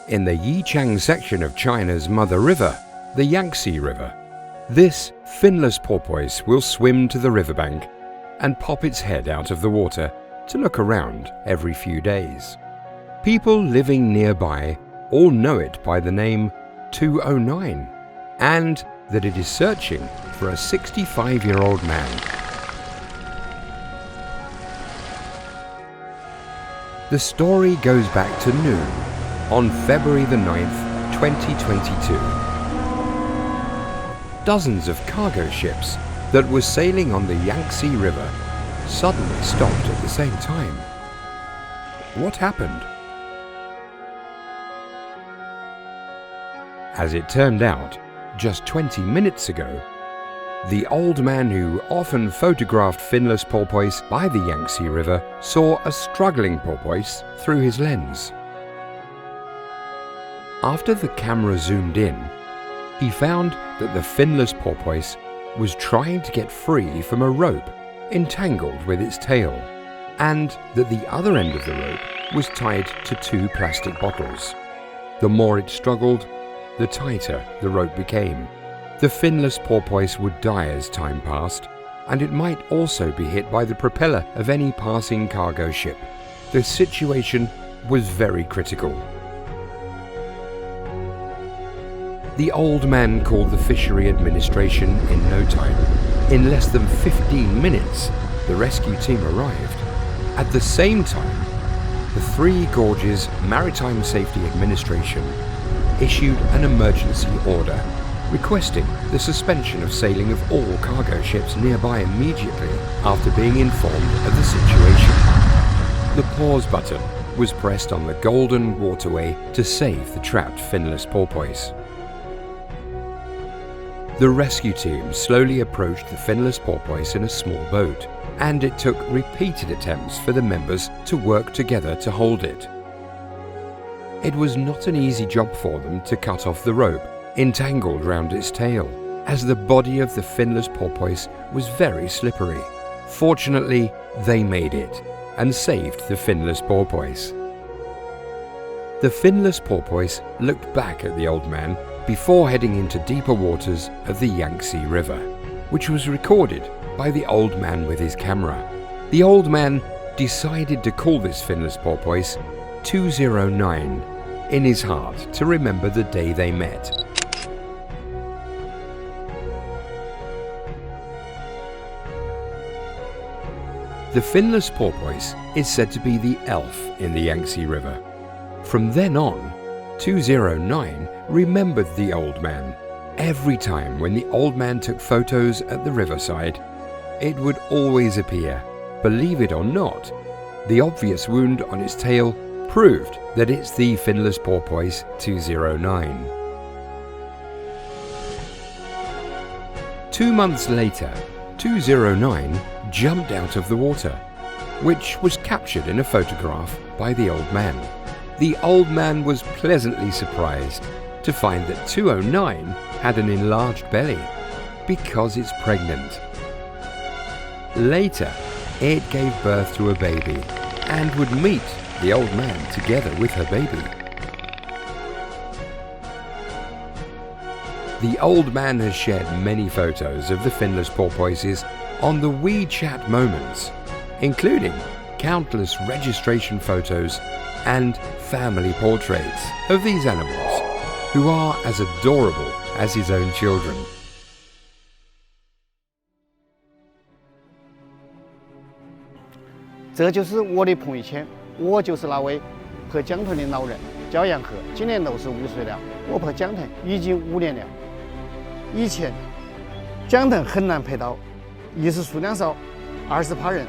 in the Yichang section of China's mother river, the Yangtze River. This finless porpoise will swim to the riverbank and pop its head out of the water to look around every few days. People living nearby all know it by the name 209 and that it is searching for a 65-year-old man. The story goes back to noon on February the 9th, 2022. Dozens of cargo ships that were sailing on the Yangtze River suddenly stopped at the same time. What happened? As it turned out, just 20 minutes ago, the old man who often photographed finless porpoise by the Yangtze River saw a struggling porpoise through his lens. After the camera zoomed in, he found that the finless porpoise was trying to get free from a rope entangled with its tail, and that the other end of the rope was tied to 2 plastic bottles. The more it struggled, the tighter the rope became. The finless porpoise would die as time passed, and it might also be hit by the propeller of any passing cargo ship. The situation was very critical. The old man called the fishery administration in no time. In less than 15 minutes, the rescue team arrived. At the same time, the Three Gorges Maritime Safety Administration issued an emergency order requesting the suspension of sailing of all cargo ships nearby immediately after being informed of the situation. The pause button was pressed on the Golden Waterway to save the trapped finless porpoise. The rescue team slowly approached the finless porpoise in a small boat, and it took repeated attempts for the members to work together to hold it. It was not an easy job for them to cut off the rope entangled round its tail, as the body of the finless porpoise was very slippery. Fortunately, they made it and saved the finless porpoise. The finless porpoise looked back at the old man before heading into deeper waters of the Yangtze River, which was recorded by the old man with his camera. The old man decided to call this finless porpoise 209 in his heart to remember the day they met. The finless porpoise is said to be the elf in the Yangtze River. From then on, 209 remembered the old man. Every time when the old man took photos at the riverside, it would always appear. Believe it or not, the obvious wound on its tail proved that it's the finless porpoise 209. 2 months later, 209 jumped out of the water, which was captured in a photograph by the old man. The old man was pleasantly surprised to find that 209 had an enlarged belly because it's pregnant. Later, it gave birth to a baby and would meet the old man together with her baby. The old man has shared many photos of the finless porpoises on the WeChat moments, including countless registration photos and family portraits of these animals, who are as adorable as his own children. 这就是我的朋友圈，我就是那位拍江豚的老人，叫杨和，今年65岁了。我拍江豚已经5年了。以前江豚很难拍到，一是数量少，二是怕人。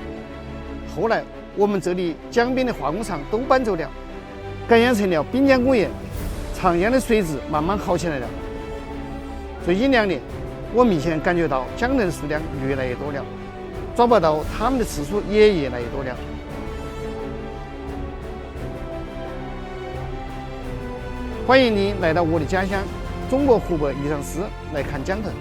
后来我们这里江边的化工厂都搬走了，改养成了滨江工业，长江的水质慢慢好起来了。最近2年，我明显感觉到江豚的数量越来越多了，抓不到它们的次数也越来越多了。欢迎您来到我的家乡中国湖北宜昌市来看江豚。